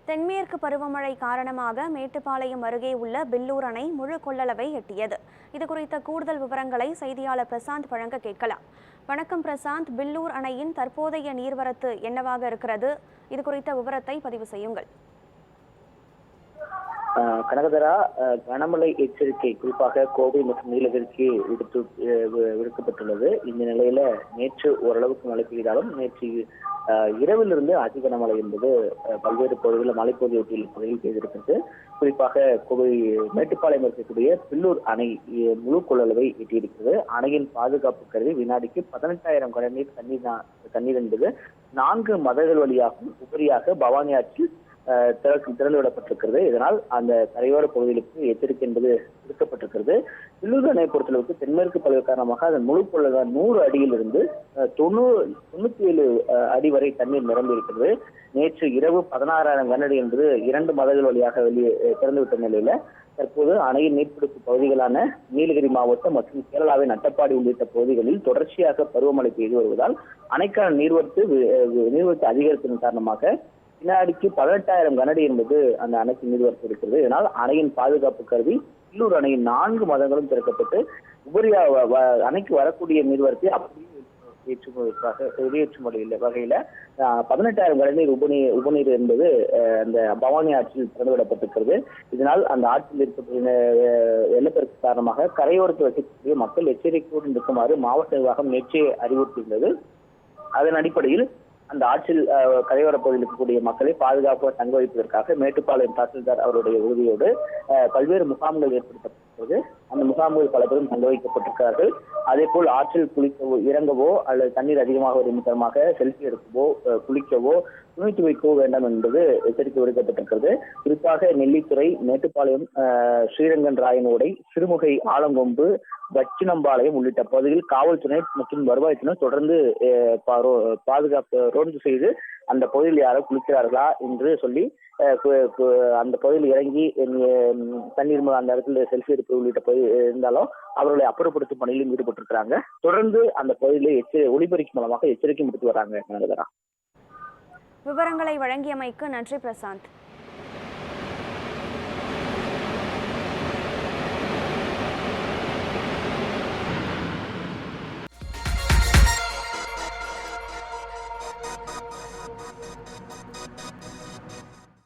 தென்மேற்கு பருவமழை காரணமாக மேட்டுப்பாளையம் அருகே உள்ள பில்லூர் அணை முழு கொள்ளளவை எட்டியது. இதுகுறித்த கூடுதல் விவரங்களை செய்தியாளர் பிரசாந்த் வழங்க கேட்கலாம். வணக்கம் பிரசாந்த், பில்லூர் அணையின் தற்போதைய நீர்வரத்து என்னவாக இருக்கிறது? இதுகுறித்த விவரத்தை பதிவு செய்யுங்கள். கனகதரா, கனமழை எச்சரிக்கை குறிப்பாக கோவை மற்றும் நீலகிரிக்கு விடுக்கப்பட்டுள்ளது. இந்த நிலையில நேற்று ஓரளவுக்கு மழை பெய்தாலும் நேற்று இரவிலிருந்து அதி கனமழை என்பது பல்வேறு பகுதிகளில் மலைப்பகுதி ஒட்டியுள்ள பகுதியில் பெய்திருக்கிறது. குறிப்பாக கோவை மேட்டுப்பாளையம் இருக்கக்கூடிய பில்லூர் அணை முழு கொள்ளளவை எட்டியிருக்கிறது. அணையின் பாதுகாப்பு கருதி வினாடிக்கு 18,000 கனநீர் தண்ணீர் என்பது 4 மதகுகள் வழியாகவும் உபரியாக பவானி ஆற்றில் திறந்து விடப்பட்டிருக்கிறது. இதனால் அந்த கரையோர பகுதிகளுக்கு எச்சரிக்கை என்பது விடுக்கப்பட்டிருக்கிறது. பில்லூர் அணையை பொறுத்தளவுக்கு தென்மேற்கு பருவ காரணமாக அதன் முழு கொள்ளளவு 100 அடியிலிருந்து 97 அடி வரை தண்ணீர் நிரம்பி இருக்கிறது. நேற்று இரவு 16,000 கனஅடி என்பது 2 மதகுகள் வழியாக வெளியே திறந்துவிட்ட நிலையில தற்போது அணையின் நீர்பிடிப்பு பகுதிகளான நீலகிரி மாவட்டம் மற்றும் கேரளாவின் அட்டப்பாடி உள்ளிட்ட பகுதிகளில் தொடர்ச்சியாக பருவமழை பெய்து வருவதால் அணைக்கான நீர்வரத்து அதிகரித்ததன் காரணமாக வினாடிக்கு 18,000 கனஅடி என்பது அந்த அணைக்கு நீர்வரத்து இருக்கிறது. இதனால் அணையின் பாதுகாப்பு கருதி பில்லூர் அணையின் 4 மதங்களும் திறக்கப்பட்டு அணைக்கு வரக்கூடிய நீர்வரத்தை அப்படியே வெளியேற்றும் வகையில 18,000 கனநீர் உபநீர் என்பது அந்த பவானி ஆற்றில் திறந்துவிடப்பட்டிருக்கிறது. இதனால் அந்த ஆற்றில் இருக்கக்கூடிய வெள்ளப்பெருக்கு காரணமாக கரையோரத்தில் வசிக்கக்கூடிய மக்கள் எச்சரிக்கையோடு இருக்குமாறு மாவட்ட நிர்வாகம் நேற்றே அறிவுறுத்தியுள்ளது. அதன் அடிப்படையில் அந்த ஆற்றில் கரையோர பகுதியில் இருக்கக்கூடிய மக்களை பாதுகாப்பாக தங்க வைப்பதற்காக மேட்டுப்பாளையம் தாசில்தார் அவருடைய உதவியோடு பல்வேறு முகாம்கள் ஏற்படுத்தப்பட்டது. அந்த முகாம்கள் பல பேரும் தங்க வைக்கப்பட்டிருக்கிறார்கள். அதே போல் ஆற்றில் குளிக்கவோ இறங்கவோ அல்லது தண்ணீர் அதிகமாக வரும் காரணமாக செல்ஃபி எடுக்கவோ குளிக்கவோ துணி துவைக்கவோ வேண்டாம் என்பது எச்சரிக்கை விடுக்கப்பட்டிருக்கிறது. குறிப்பாக நெல்லித்துறை, மேட்டுப்பாளையம், ஸ்ரீரங்கன் ராயனோடை, சிறுமுகை, ஆலங்கொம்பு, பச்சினம்பாளையம் உள்ளிட்ட பகுதிகளில் காவல்துறை மற்றும் வருவாய்த்துறை தொடர்ந்து பாதுகாப்பு ரோந்து செய்து அந்த பகுதியில் யாரோ குளிக்கிறார்களா என்று சொல்லி அந்த பகுதியில் இறங்கி தண்ணீர் அந்த இடத்துல செல்ஃபி எடுப்பு உள்ளிட்ட பகுதி இருந்தாலும் அவர்களை அப்புறப்படுத்தும் பணியிலும் ஈடுபட்டிருக்கிறாங்க. தொடர்ந்து அந்த பகுதியில ஒலிபெருக்கி மூலமாக எச்சரிக்கை விடுத்து வராங்க. விவரங்களை வழங்கியமைக்கு நன்றி பிரசாந்த்.